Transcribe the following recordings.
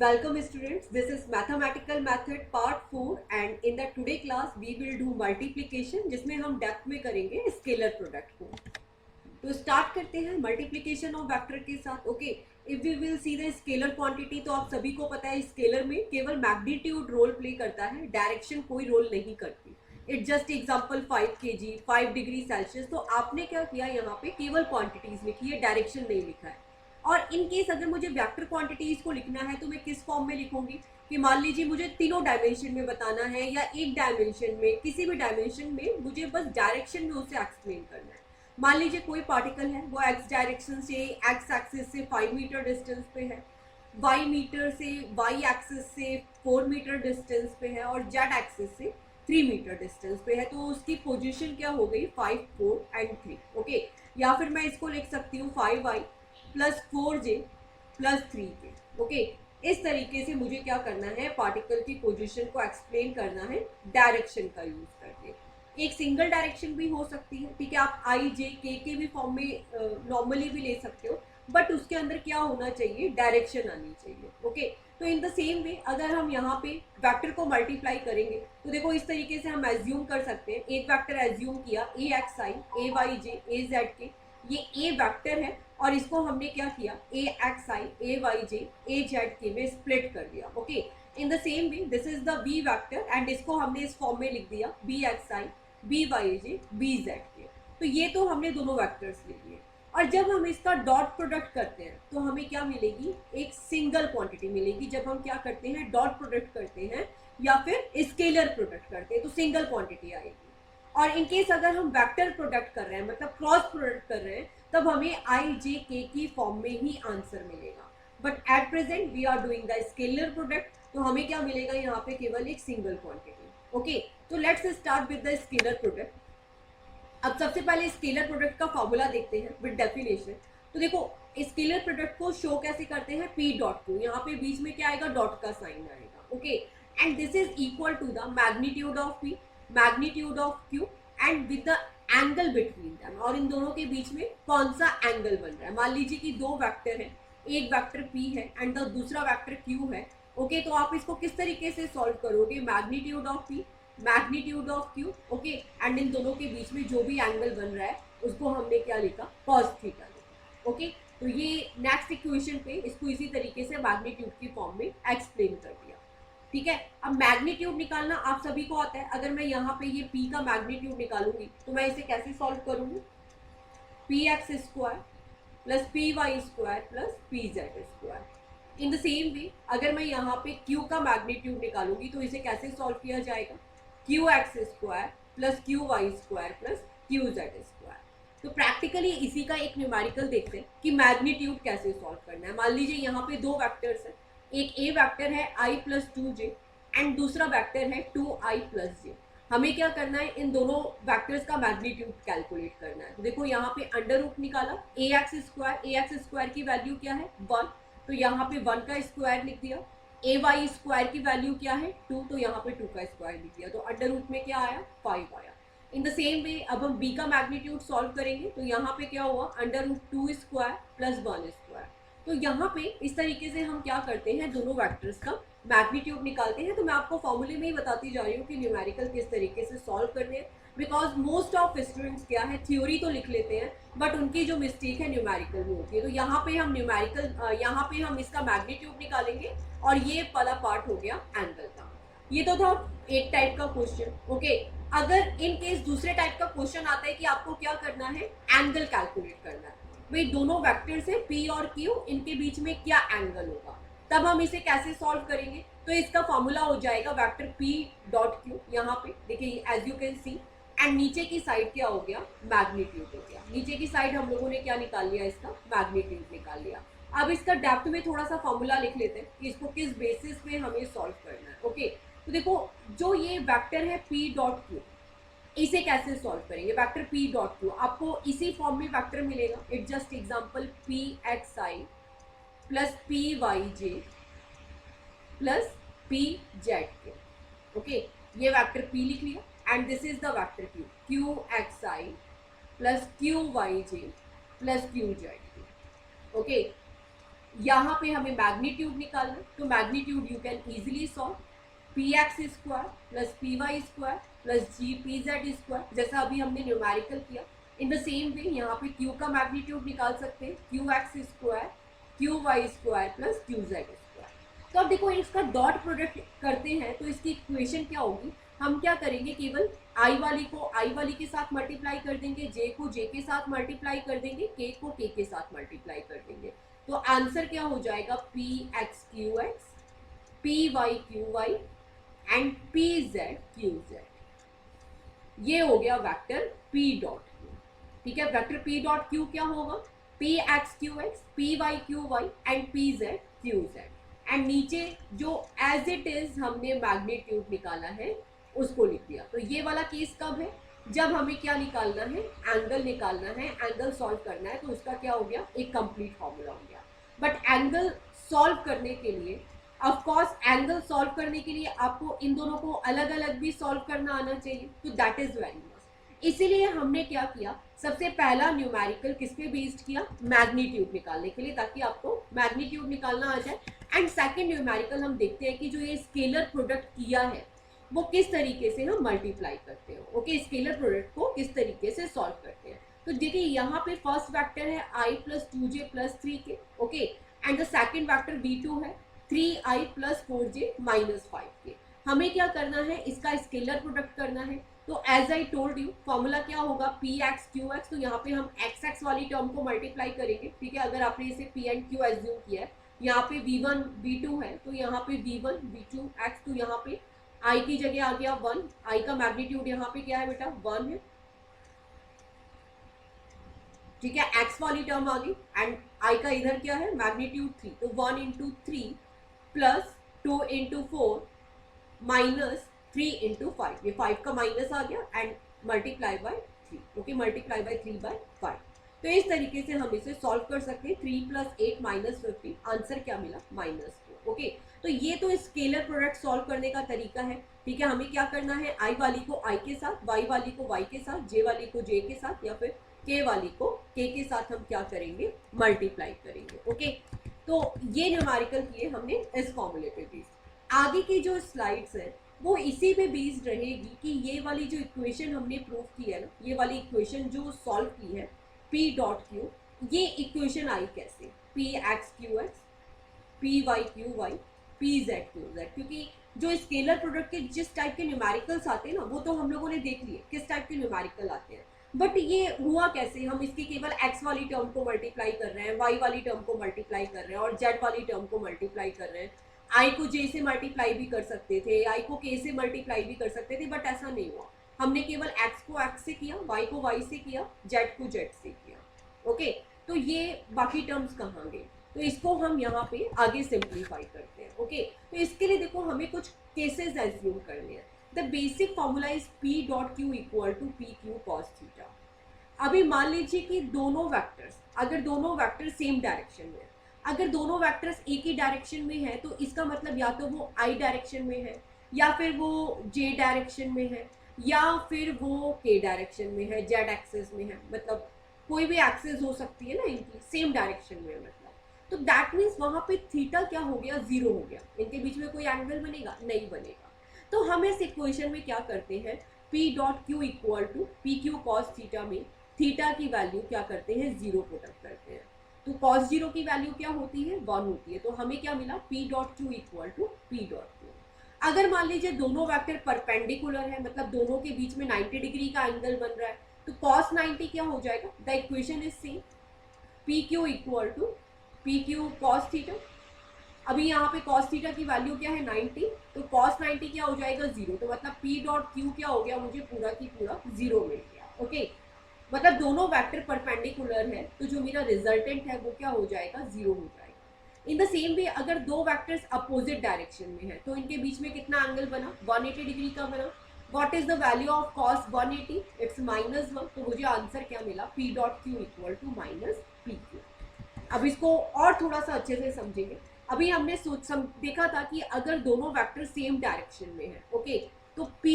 Welcome students, this is mathematical method part 4 and in the today class we will do multiplication जिसमें हम depth में करेंगे scalar product को। तो start करते हैं मल्टीप्लिकेशन ऑफ वेक्टर के साथ। Okay, if we will see the scalar quantity तो आप सभी को पता है स्केलर में केवल मैग्नीट्यूड रोल प्ले करता है, डायरेक्शन कोई रोल नहीं करती। It just example 5 kg 5 degree Celsius. तो आपने क्या किया, यहाँ पे केवल क्वांटिटीज लिखी है, डायरेक्शन नहीं लिखा है। और इन केस अगर मुझे वेक्टर क्वांटिटीज को लिखना है तो मैं किस फॉर्म में लिखूंगी कि मान लीजिए मुझे तीनों डायमेंशन में बताना है या एक डायमेंशन में, किसी भी डायमेंशन में मुझे बस डायरेक्शन में उसे एक्सप्लेन करना है। मान लीजिए कोई पार्टिकल है, वो एक्स डायरेक्शन से एक्स एक्सिस से 5 मीटर डिस्टेंस पे है, वाई मीटर से वाई एक्सिस से 4 मीटर डिस्टेंस पे है और जेड एक्सिस से 3 मीटर डिस्टेंस पे है। तो उसकी पोजीशन क्या हो गई, 5, 4 एंड 3। ओके, या फिर मैं इसको लिख सकती हूँ 5y plus 4j plus 3k। Okay, इस तरीके से मुझे क्या करना है, पार्टिकल की पोजीशन को एक्सप्लेन करना है डायरेक्शन का यूज करके। एक सिंगल डायरेक्शन भी हो सकती है, ठीक है, आप आई जे के भी फॉर्म में नॉर्मली भी ले सकते हो, बट उसके अंदर क्या होना चाहिए, डायरेक्शन आनी चाहिए। ओके, तो इन द सेम वे अगर हम यहाँ पे वेक्टर को मल्टीप्लाई करेंगे तो देखो इस तरीके से हम एज्यूम कर सकते हैं। एक वेक्टर एज्यूम किया A X I A Y J A Z के, ये ए वेक्टर है और इसको हमने क्या किया, A X I A Y J A Z के में स्प्लिट कर दिया। Okay, in the same way this is the B vector and इसको हमने इस फॉर्म में लिख दिया B X I B Y J B Z के। तो ये तो हमने दोनों वेक्टर्स ले लिए। और जब हम इसका डॉट प्रोडक्ट करते हैं तो हमें क्या मिलेगी, एक सिंगल क्वांटिटी मिलेगी। जब हम क्या करते हैं, डॉट प्रोडक्ट करते हैं या फिर स्केलर प्रोडक्ट करते हैं तो सिंगल क्वांटिटी आएगी। और इनकेस अगर हम वेक्टर प्रोडक्ट कर रहे हैं, मतलब क्रॉस प्रोडक्ट कर रहे हैं, तब हमें आई जे के की फॉर्म में ही आंसर मिलेगा। But at present we are doing the scalar product, तो हमें क्या मिलेगा, यहाँ पे केवल एक सिंगल क्वांटिटी। ओके, तो let's start with the scalar product. अब सबसे पहले स्केलर प्रोडक्ट का फॉर्मूला देखते हैं विद डेफिनेशन। तो देखो स्केलर प्रोडक्ट को शो कैसे करते हैं, पी डॉट क्यू, यहाँ पे बीच में क्या आएगा, डॉट का साइन आएगा। Okay, and this is equal to the magnitude of P magnitude of Q and with the angle between them. और इन दोनों के बीच में कौन सा एंगल बन रहा है। मान लीजिए कि दो वेक्टर है, एक वेक्टर पी है एंड द दूसरा वेक्टर क्यू है। ओके, तो आप इसको किस तरीके से सॉल्व करोगे, magnitude of P magnitude of Q. Okay, and in दोनों के बीच में जो भी एंगल बन रहा है उसको हमने क्या लिखा, कॉस थीटा लिखा। ओके, तो ये नेक्स्ट इक्वेशन पे इसको इसी तरीके से मैग्नीट्यूड की फॉर्म में एक्सप्लेन कर दिया। ठीक है, अब मैग्नीट्यूड निकालना आप सभी को आता है। अगर मैं यहाँ पे ये p का मैग्नीट्यूड निकालूंगी तो मैं इसे कैसे सॉल्व करूंगी, P X square plus P Y square plus P Z square. In the same way अगर मैं यहाँ पे q का मैग्नीट्यूड निकालूंगी तो इसे कैसे सॉल्व किया जाएगा, Q X square plus Q Y square plus Q Z square. तो प्रैक्टिकली इसी का एक न्यूमेरिकल देखते हैं कि मैग्नीट्यूड कैसे सॉल्व करना है। मान लीजिए यहाँ पे दो वेक्टर्स हैं, एक ए वेक्टर है आई प्लस 2j एंड दूसरा वेक्टर है 2i प्लस j। हमें क्या करना है, इन दोनों वेक्टर्स का मैग्नीट्यूड कैलकुलेट करना है। तो देखो यहाँ पे अंडर रूट निकाला, ए एक्स स्क्वायर की वैल्यू क्या है 1, तो यहाँ पे 1 का स्क्वायर लिख दिया। ए वाई स्क्वायर की वैल्यू क्या है 2, तो यहाँ पे 2 का स्क्वायर लिख दिया। तो अंडर रूट में क्या आया, 5 आया। इन द सेम वे अब हम b का मैग्नीट्यूड सॉल्व करेंगे तो यहाँ पे क्या हुआ, under root 2 square plus 1 square. तो यहाँ पे इस तरीके से हम क्या करते हैं, दोनों वेक्टर्स का मैग्नीट्यूड निकालते हैं। तो मैं आपको फॉर्मूले में ही बताती जा रही हूँ कि न्यूमेरिकल किस तरीके से सॉल्व करने हैं, बिकॉज मोस्ट ऑफ स्टूडेंट्स क्या है, थ्योरी तो लिख लेते हैं बट उनकी जो मिस्टेक है न्यूमेरिकल में होती है। तो यहाँ पे हम न्यूमेरिकल, यहाँ पे हम इसका मैग्नीट्यूड निकालेंगे और ये वाला पार्ट हो गया एंगल का। ये तो था एक टाइप का क्वेश्चन। ओके, अगर इन केस दूसरे टाइप का क्वेश्चन आता है कि आपको क्या करना है, एंगल कैलकुलेट करना है। भाई दोनों वेक्टर से P और Q, इनके बीच में क्या एंगल होगा, तब हम इसे कैसे सॉल्व करेंगे। तो इसका फॉर्मूला हो जाएगा वेक्टर P डॉट Q, यहाँ पे देखिए as you can see, and नीचे की साइड क्या हो गया, मैग्नीट्यूड हो गया। नीचे की साइड हम लोगों ने क्या निकाल लिया, इसका मैग्नीट्यूड निकाल लिया। अब इसका डेप्थ में थोड़ा सा फॉर्मूला लिख लेते हैं कि इसको किस बेसिस पे हमें सॉल्व करना है। ओके, तो देखो जो ये वेक्टर है P डॉट Q, इसे कैसे सॉल्व करेंगे, वेक्टर p डॉट क्यू आपको इसी फॉर्म में वेक्टर मिलेगा। It just example p X I plus p Y J plus p Z K. Okay, ये वेक्टर p लिख लिया and this is the vector q, q X I plus q Y J plus q Z K. Okay, यहाँ पे हमें magnitude निकालना, तो magnitude you can easily solve, P X square plus P Y square plus G P Z square, जैसा अभी हमने numerical किया। इन the same way यहाँ पे क्यू का मैग्नीट्यूड निकाल सकते हैं, Q X square Q Y square plus Q Z square. तो अब देखो इसका डॉट प्रोडक्ट करते हैं तो इसकी इक्वेशन क्या होगी, हम क्या करेंगे, केवल आई वाली को आई वाली के साथ मल्टीप्लाई कर देंगे, जे को जे के साथ मल्टीप्लाई कर देंगे, के को के साथ मल्टीप्लाई कर देंगे। तो आंसर क्या हो जाएगा, P X Q X, P Y Q Y and P Z Q Z. ये हो गया वेक्टर पी डॉट क्यू। ठीक है, वेक्टर पी डॉट क्यू क्या होगा, P X Q X, P Y Q Y and P Z Q Z. And नीचे जो as it is हमने मैग्नीट्यूड निकाला है उसको लिख दिया। तो ये वाला केस कब है, जब हमें क्या निकालना है, एंगल निकालना है, एंगल सॉल्व करना है। तो उसका क्या हो गया, एक कंप्लीट फॉर्मूला हो गया। बट एंगल सॉल्व करने के लिए, ऑफ कोर्स एंगल सॉल्व करने के लिए आपको इन दोनों को अलग अलग भी सॉल्व करना आना चाहिए, तो दैट इज वेरी मस्ट। इसीलिए हमने क्या किया, सबसे पहला न्यूमेरिकल किस पे बेस्ड किया, मैग्नीट्यूड निकालने के लिए, ताकि आपको मैग्नीट्यूड निकालना आ जाए। एंड सेकेंड न्यूमेरिकल हम देखते हैं कि जो ये स्केलर प्रोडक्ट किया है वो किस तरीके से हम मल्टीप्लाई करते हैं। ओके, स्केलर प्रोडक्ट को किस तरीके से सॉल्व करते हैं। तो देखिए यहाँ पे फर्स्ट वेक्टर है I plus 2j plus 3k, okay, and the second vector v2 है 3i plus 4j minus 5k। हमें क्या करना है, इसका स्केलर प्रोडक्ट करना है। तो as I told you formula क्या होगा, पी एक्स क्यू एक्स। तो यहाँ पे हम एक्स एक्स वाली टर्म को मल्टीप्लाई करेंगे। ठीक है, अगर आपने इसे पी एंड क्यू एज्यूम किया है, यहाँ पे v1 v2 है तो यहाँ पे v1 v2 x, तो यहाँ पे i की जगह आ गया 1, i का मैग्नीट्यूड यहाँ पे क्या है बेटा 1 है। ठीक है, x वाली टर्म आ गई एंड i का इधर क्या है मैग्नीट्यूड 3, तो 1 into 3 plus 2 into 4 minus 3 into 5, ये 5 का माइनस आ गया and multiply by 3, okay, multiply by 3 by 5। तो इस तरीके से हम इसे सॉल्व कर सकते हैं। 3 प्लस 8 माइनस 15, आंसर क्या मिला -2। ओके, तो ये तो स्केलर प्रोडक्ट सॉल्व करने का तरीका है। ठीक है, हमें क्या करना है, आई वाली को आई के साथ, वाई वाली को वाई के साथ, जे वाली को जे के साथ, या फिर के वाली को के साथ हम क्या करेंगे, मल्टीप्लाई करेंगे। ओके, तो ये न्यूमेरिकल किए हमने इस फॉर्मूले पे बेस्ड। आगे की जो स्लाइड्स है वो इसी पे बेस्ड रहेगी कि ये वाली जो इक्वेशन हमने प्रूव की है ना, ये वाली इक्वेशन जो सॉल्व की है पी डॉट क्यू, ये इक्वेशन आई कैसे, P X Q X, P Y Q Y, P Z Q Z. क्योंकि जो स्केलर प्रोडक्ट के जिस टाइप के न्यूमेरिकल्स आते हैं ना, वो तो हम लोगों ने देख लिए किस टाइप के न्यूमेरिकल आते हैं। बट ये हुआ कैसे, हम इसकी केवल x वाली टर्म को मल्टीप्लाई कर रहे हैं, y वाली टर्म को मल्टीप्लाई कर रहे हैं और z वाली टर्म को मल्टीप्लाई कर रहे हैं। i को j से मल्टीप्लाई भी कर सकते थे, i को k से मल्टीप्लाई भी कर सकते थे, बट ऐसा नहीं हुआ। हमने केवल x को x से किया, y को y से किया, z को z से किया। ओके, तो ये बाकी टर्म्स कहाँ गए, तो इसको हम यहाँ पे आगे सिंप्लीफाई करते हैं। ओके, तो इसके लिए देखो हमें कुछ केसेस एज्यूम करने हैं। The basic formula is P dot Q equal to P Q cos theta. अभी मान लीजिए कि दोनों वेक्टर्स, अगर दोनों वेक्टर सेम डायरेक्शन में है, अगर दोनों वेक्टर्स एक ही डायरेक्शन में है, तो इसका मतलब या तो वो आई डायरेक्शन में है, या फिर वो जे डायरेक्शन में है, या फिर वो के डायरेक्शन में है, जेड एक्सिस में है। मतलब कोई भी एक्सिस हो सकती है ना इनकी, सेम डायरेक्शन में मतलब। तो दैट मीन्स वहाँ पे थीटा क्या हो गया, 0 हो गया। इनके बीच में कोई एंगल बनेगा, नहीं बनेगा। तो हम इस इक्वेशन में क्या करते हैं, P dot Q equal to P Q cos theta में थीटा की वैल्यू क्या करते हैं, 0 पुटअप करते हैं। तो कॉस 0 की वैल्यू क्या होती है, 1 होती है। तो हमें क्या मिला, P dot Q equal to P dot Q. अगर मान लीजिए दोनों वेक्टर परपेंडिकुलर है, मतलब दोनों के बीच में 90 डिग्री का एंगल बन रहा है, तो कॉस 90 क्या हो जाएगा, the equation is same, P Q equal to P Q cos theta. अभी यहाँ पे कॉस थीटा की वैल्यू क्या है 90, तो कॉस 90 क्या हो जाएगा 0। तो मतलब पी डॉट क्यू क्या हो गया, मुझे पूरा की पूरा 0 मिल गया। ओके, मतलब दोनों वेक्टर परपेंडिकुलर है, तो जो मेरा रिजल्टेंट है वो क्या हो जाएगा, 0 हो जाएगा। इन द सेम वे अगर दो वेक्टर्स अपोजिट डायरेक्शन में है, तो इनके बीच में कितना एंगल बना, 180 डिग्री का बना। What is the value of cos 180, it's -1। तो मुझे आंसर क्या मिला, P dot Q equal to minus P Q. अब इसको और थोड़ा सा अच्छे से समझेंगे। अभी हमने देखा था कि अगर दोनों वेक्टर सेम डायरेक्शन में है, ओके, तो P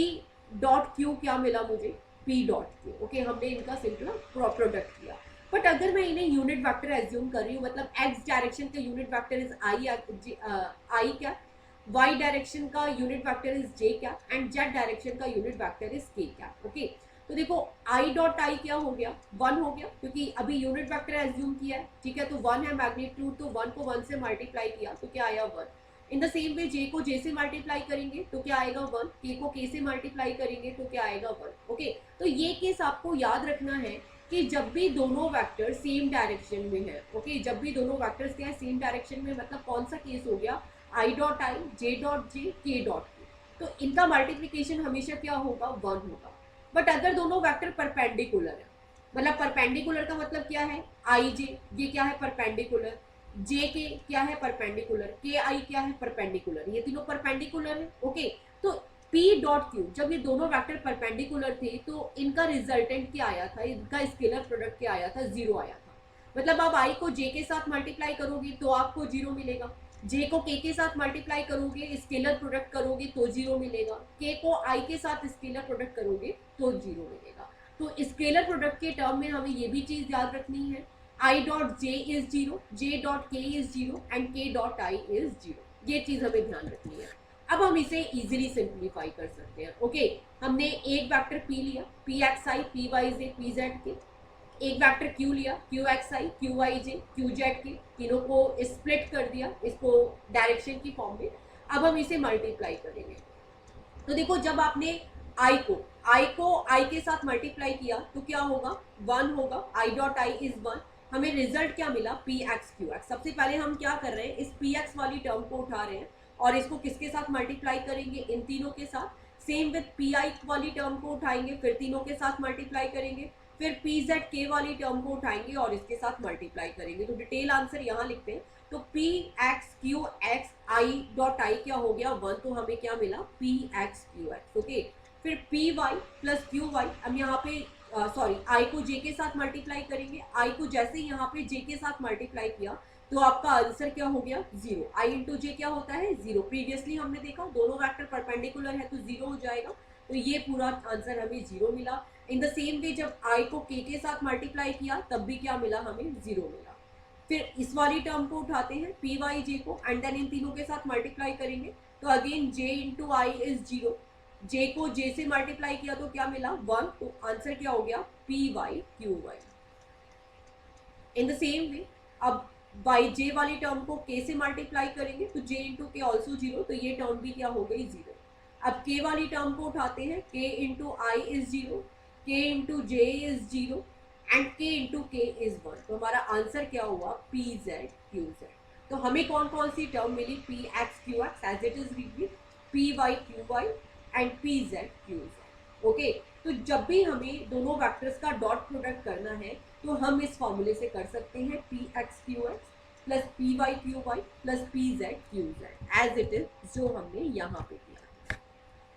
डॉट क्यू क्या मिला मुझे, P डॉट क्यू। ओके, हमने इनका सिंपल प्रोडक्ट किया। बट अगर मैं इन्हें यूनिट वेक्टर एज्यूम कर रही हूँ, मतलब एक्स डायरेक्शन का यूनिट वेक्टर इज आई क्या, वाई डायरेक्शन का यूनिट वेक्टर इज जे क्या, एंड जेड डायरेक्शन का यूनिट वेक्टर इज के क्या। ओके, तो देखो आई डॉट आई क्या हो गया, 1 हो गया, क्योंकि अभी यूनिट वेक्टर एज्यूम किया है, ठीक है, तो 1 है मैग्नीट्यूड, तो 1 को 1 से मल्टीप्लाई किया तो क्या आया 1। इन द सेम वे जे को जे से मल्टीप्लाई करेंगे तो क्या आएगा 1, के को के से मल्टीप्लाई करेंगे तो क्या आएगा 1। ओके, तो ये केस आपको याद रखना है कि जब भी दोनों वेक्टर सेम डायरेक्शन में है, ओके, जब भी दोनों वेक्टर्स क्या है सेम डायरेक्शन में, मतलब कौन सा केस हो गया, आई डॉट आई, जे डॉट जे, के डॉट के, तो इनका मल्टीप्लिकेशन हमेशा क्या होगा 1 होगा। बट अगर दोनों वेक्टर परपेंडिकुलर है, मतलब परपेंडिकुलर का मतलब क्या है, आई जे ये क्या है परपेंडिकुलर, जे के क्या है परपेंडिकुलर, के आई क्या है परपेंडिकुलर, ये तीनों परपेंडिकुलर है। ओके, तो P डॉट क्यू, जब ये दोनों वेक्टर परपेंडिकुलर थे तो इनका रिजल्टेंट क्या आया था, इनका स्केलर प्रोडक्ट क्या आया था, 0 आया था। मतलब आप आई को जे के साथ मल्टीप्लाई करोगे तो आपको 0 मिलेगा, जे को के साथ मल्टीप्लाई करोगे स्केलर प्रोडक्ट करोगे तो 0 मिलेगा, के को आई के साथ स्केलर प्रोडक्ट करोगे तो 0 मिलेगा। तो स्केलर प्रोडक्ट के टर्म में हमें ये भी चीज याद रखनी है, I dot J is 0, J dot के इज 0 एंड के डॉट आई इज 0, ये चीज हमें ध्यान रखनी है। अब हम इसे इजीली सिंप्लीफाई कर सकते हैं। ओके, हमने एक वेक्टर p लिया, पी एक्स आई, पी वाई जे, पी जेड के, एक वेक्टर q लिया, क्यू एक्स आई, क्यू वाई जे, क्यू जेड के, तीनों को स्प्लिट कर दिया इसको डायरेक्शन की फॉर्म में। अब हम इसे मल्टीप्लाई करेंगे, तो देखो जब आपने i को i के साथ मल्टीप्लाई किया तो क्या होगा 1 होगा, i डॉट आई इज 1। हमें रिजल्ट क्या मिला पी एक्स क्यू एक्स। सबसे पहले हम क्या कर रहे हैं, इस पी एक्स वाली टर्म को उठा रहे हैं और इसको किसके साथ मल्टीप्लाई करेंगे, इन तीनों के साथ। सेम विथ पी आई वाली टर्म को उठाएंगे, फिर तीनों के साथ मल्टीप्लाई करेंगे, फिर पी जेड के वाली टर्म को उठाएंगे और इसके साथ मल्टीप्लाई करेंगे। तो डिटेल आंसर यहाँ लिखते हैं, तो P X Q X I dot I क्या हो गया 1, तो हमें क्या मिला P X Q X. Okay, फिर P Y plus Q Y, अब यहाँ पे सॉरी आई को जे के साथ मल्टीप्लाई करेंगे, आई को जैसे यहाँ पे जे के साथ मल्टीप्लाई किया तो आपका आंसर क्या हो गया 0। आई इंटू जे क्या होता है 0, प्रीवियसली हमने देखा दोनों वेक्टर परपेंडिकुलर है तो 0 हो जाएगा, तो ये पूरा आंसर हमें 0 मिला। इन द सेम वे जब आई को के साथ मल्टीप्लाई किया तब भी क्या मिला हमें 0 मिला। फिर इस वाली टर्म को उठाते हैं पी वाई जे को एंड देन इन तीनों के साथ मल्टीप्लाई करेंगे, तो again J into I is 0, जे को जे से मल्टीप्लाई किया तो क्या मिला 1, तो आंसर क्या हो गया P Y Q Y. In the same way अब बाई जे वाली टर्म को के से मल्टीप्लाई करेंगे तो जे इंटू के ऑल्सो 0, तो ये टर्म भी क्या हो गई 0। अब के वाली टर्म को उठाते हैं, के इंटू आई इज 0, के इंटू जे इज 0 एंड के इंटू के इज 1, तो हमारा आंसर क्या हुआ पी जेड क्यू जेड। तो हमें कौन कौन सी टर्म मिली, P X Q X as it is repeat, P Y Q Y and P Z Q Z. Okay, तो जब भी हमें दोनों वेक्टर्स का डॉट प्रोडक्ट करना है तो हम इस फॉर्मूले से कर सकते हैं P X Q X plus P Y Q Y plus P Z Q Z as it is, जो हमने यहाँ पे किया।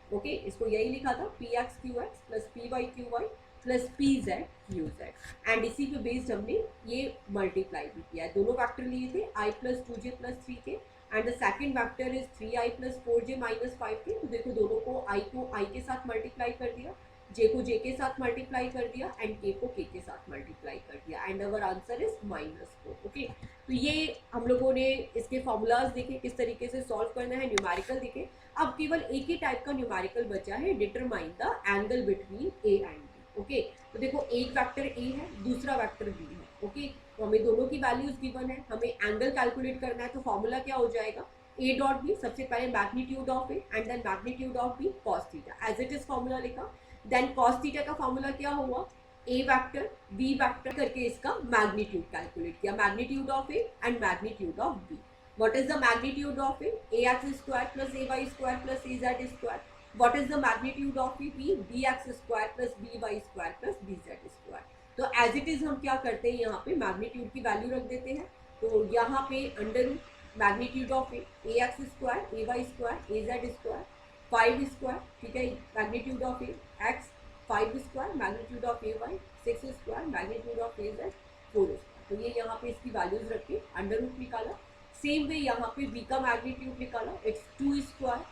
ओके, इसको यही लिखा था P X Q X plus P Y Q Y plus P Z Q Z, and इसी पे बेस्ड हमने ये मल्टीप्लाई भी किया है। दोनों वेक्टर लिए थे I plus 2j plus 3k and the second vector is 3i plus 4j minus 5k। तो देखो दोनों को i के साथ मल्टीप्लाई कर दिया, j को j के साथ मल्टीप्लाई कर दिया एंड k को k के साथ मल्टीप्लाई कर दिया and our answer is -4। Okay, तो ये हम लोगों ने इसके फॉर्मूलाज देखे किस तरीके से सॉल्व करना है, न्यूमेरिकल देखे। अब केवल एक ही टाइप का न्यूमेरिकल बचा है, determine the angle between a and b। Okay, तो देखो एक वेक्टर a है, दूसरा वेक्टर b है। ओके, तो हमें दोनों की वैल्यूज गिवन है, हमें एंगल कैलकुलेट करना है, तो फॉर्मूला क्या हो जाएगा a डॉट बी, सबसे पहले magnitude of a and then magnitude of b cos theta, as it is formula लिखा। देन cos थीटा का फॉर्मूला क्या हुआ, a वेक्टर b वेक्टर करके इसका मैग्नीट्यूड कैलकुलेट किया, magnitude of a and magnitude of b। What is the magnitude of a ax square plus ay square plus az square. What is the magnitude of b bx square plus by square plus bz square. तो as it is हम क्या करते हैं, यहाँ पे magnitude की value रख देते हैं, तो यहाँ पे under root magnitude of A X square ay square az square 5 square, ठीक है, magnitude of X 5 square, magnitude of ay 6 square, magnitude of az 4 square. तो ये यहाँ पे इसकी वैल्यूज रख के अंडर रूट निकाला। सेम वे यहाँ पे b का मैग्नीट्यूड निकाला, it's 2 square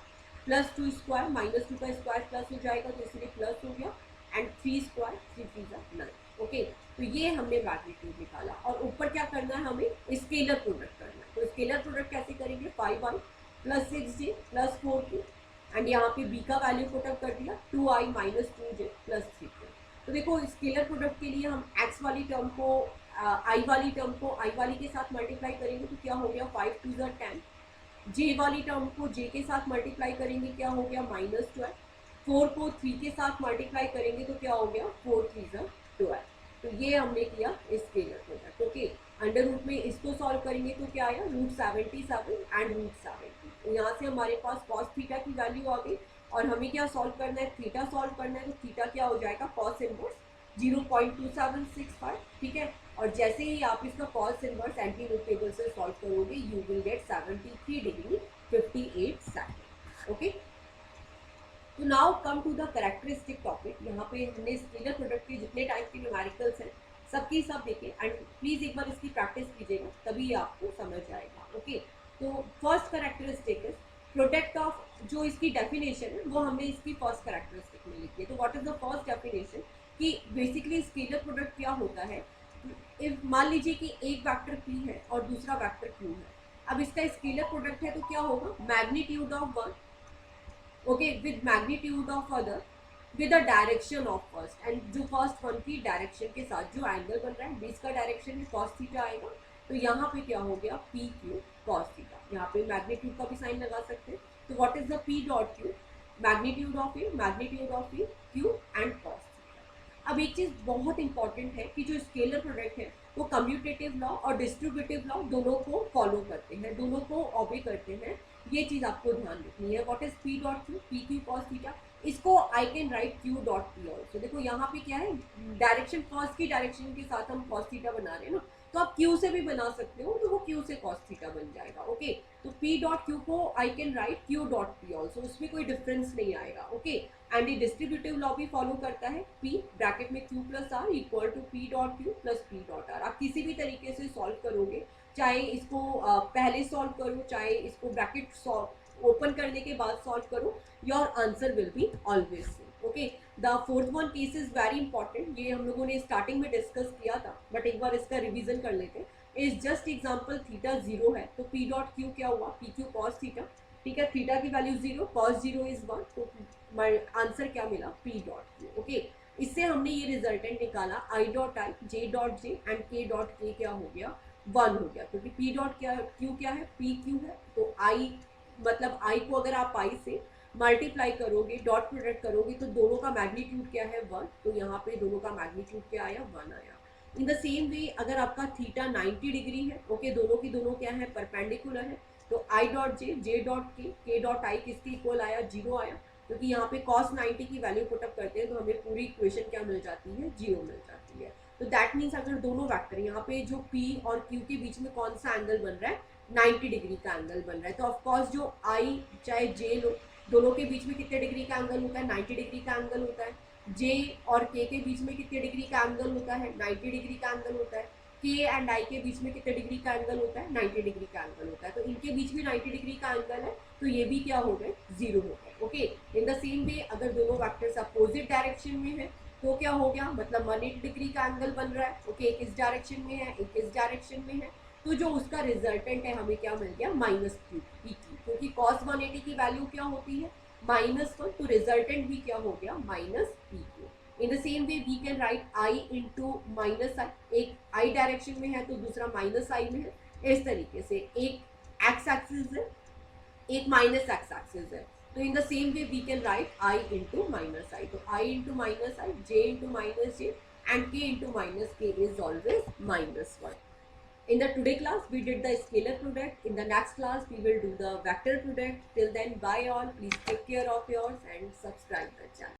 plus 2 square minus 2 का स्क्वायर प्लस हो जाएगा तो इसलिए प्लस हो गया एंड 3 स्क्वायर 3 3 9। ओके, तो ये हमने मैग्नीट्यूड निकाला। और ऊपर क्या करना है, हमें स्केलर प्रोडक्ट करना है। तो स्केलर प्रोडक्ट कैसे करेंगे, 5i plus 6j plus 4k, and यहाँ पे b का वैल्यू पुटअप कर दिया 2i minus 2j plus 3k। तो देखो स्केलर प्रोडक्ट के लिए हम x वाली टर्म को i वाली टर्म को i वाली के साथ मल्टीप्लाई करेंगे तो क्या हो गया 5 2 10, j वाली टर्म को j के साथ मल्टीप्लाई करेंगे क्या हो गया -12, 4 को 3 के साथ मल्टीप्लाई करेंगे तो क्या हो गया 4 3 12। तो ये हमने किया scalar product. Okay, under root में इसको सॉल्व करेंगे तो क्या आया √77 एंड √70। तो यहाँ से हमारे पास कॉस थीटा की वैल्यू आ गई, और हमें क्या सॉल्व करना है, थीटा सॉल्व करना है। तो थीटा क्या हो जाएगा, कॉस इनवर्स 0.2765, ठीक है। और जैसे ही आप इसका cos inverse anti root table से सॉल्व करोगे you will get 73 degree 58 second. Okay, तो now come to the characteristic topic. यहाँ पे हमने स्केलर प्रोडक्ट के जितने टाइप के न्यूमेरिकल्स हैं सबकी सब देखे, एंड प्लीज एक बार इसकी प्रैक्टिस कीजिएगा तभी आपको समझ आएगा। ओके, तो first characteristic is product of, जो इसकी डेफिनेशन है वो हमने इसकी फर्स्ट कैरेक्टरिस्टिक में लिखी है। तो what is the first definition, कि बेसिकली स्केलर प्रोडक्ट क्या होता है, इफ मान लीजिए कि एक वेक्टर p है और दूसरा वेक्टर q है। अब इसका स्केलर प्रोडक्ट है तो क्या होगा, magnitude of one, okay, with magnitude of other with the direction of first, and जो फर्स्ट वन की डायरेक्शन के साथ जो एंगल बन रहा है बेस का डायरेक्शन में कॉस थीटा आएगा। तो यहाँ पे क्या हो गया पी क्यू कॉस थीटा, यहाँ पे मैग्नीट्यूड का भी साइन लगा सकते हैं। तो what is the P dot Q, magnitude of A, magnitude of A Q and cos. अब एक चीज बहुत इंपॉर्टेंट है कि जो स्केलर प्रोडक्ट है वो कम्यूटेटिव लॉ और डिस्ट्रीब्यूटिव लॉ दोनों को फॉलो करते हैं, दोनों को ऑबे करते हैं। ये चीज आपको ध्यान रखनी है। What is P dot Q, P Q cos theta, इसको I can write Q dot P also. देखो यहाँ पे क्या है, डायरेक्शन कॉस की डायरेक्शन के साथ हम कॉस थीटा बना रहे हैं ना, तो आप क्यू से भी बना सकते हो, तो वो क्यू से कॉस थीटा बन जाएगा। ओके, तो पी डॉट क्यू को I can write Q dot P also, उसमें कोई डिफरेंस नहीं आएगा। ओके, एंड ये डिस्ट्रीब्यूटिव लॉ भी फॉलो करता है, p ब्रैकेट में q plus R equal to p dot Q plus p dot R. आप किसी भी तरीके से सॉल्व करोगे, चाहे इसको पहले सॉल्व करो, चाहे इसको ब्रैकेट सॉल्व ओपन करने के बाद सॉल्व करो, your answer will be always same. Okay, the fourth one case is very important, ये हम लोगों ने स्टार्टिंग में डिस्कस किया था, बट एक बार इसका रिविजन कर लेते हैं। इज जस्ट एग्जाम्पल, थीटा 0 है तो p डॉट क्यू क्या हुआ, पी क्यू कॉस थीटा, ठीक है। थीटा की वैल्यू 0, कॉस 0 इज 1, तो आंसर क्या मिला p डॉट क्यू। ओके, इससे हमने ये रिजल्टेंट निकाला i dot I, j dot j and k dot k क्या हो गया 1 हो गया, क्योंकि p डॉट क्या q क्या है, p q है। तो i मतलब i को अगर आप i से मल्टीप्लाई करोगे, डॉट प्रोडक्ट करोगे, तो दोनों का मैग्नीट्यूड क्या है 1, तो यहाँ पे दोनों का मैग्नीट्यूड क्या आया 1 आया। इन द सेम वे अगर आपका थीटा 90 डिग्री है, ओके, दोनों की दोनों क्या है परपेंडिकुलर है, तो i dot j, j dot k dot i किसके इक्वल आया 0 आया, क्योंकि यहाँ पे cos 90 की वैल्यू पुटअप करते हैं तो हमें पूरी इक्वेशन क्या मिल जाती है 0 मिल जाती है। तो दैट मीन्स अगर दोनों वेक्टर यहाँ पे जो p और q के बीच में कौन सा एंगल बन रहा है 90 डिग्री का एंगल बन रहा है, तो ऑफकोर्स जो i चाहे j लो, दोनों के बीच में कितने डिग्री का एंगल होता है 90 डिग्री का एंगल होता है। j और k के बीच में कितने डिग्री का एंगल होता है 90 डिग्री का एंगल होता है। k एंड i के बीच में कितने डिग्री का एंगल होता है 90 डिग्री का एंगल होता है। तो इनके बीच में 90 डिग्री का एंगल है, तो ये भी क्या हो गए 0 हो गए। Okay, in the same way अगर दोनों वेक्टर्स अपोजिट डायरेक्शन में है तो क्या हो गया, मतलब 180 डिग्री का एंगल बन रहा है। ओके, एक इस डायरेक्शन में है, एक इस डायरेक्शन में है, तो जो उसका रिजल्टेंट है हमें क्या मिल गया -q, क्योंकि cos 180 की वैल्यू क्या होती है -1, तो रिजल्टेंट भी क्या हो गया -pq। In the same way we can write i into minus I, एक i डायरेक्शन में है तो दूसरा -i में है, इस तरीके से एक x एक्सिस है, एक माइनस x एक्सिस है, तो in the same way we can write i into minus I. तो i into minus I, j into minus j and k into minus k is always -1। In the today class we did the scalar product. In the next class we will do the vector product. Till then, bye all. Please take care of yours and subscribe the channel.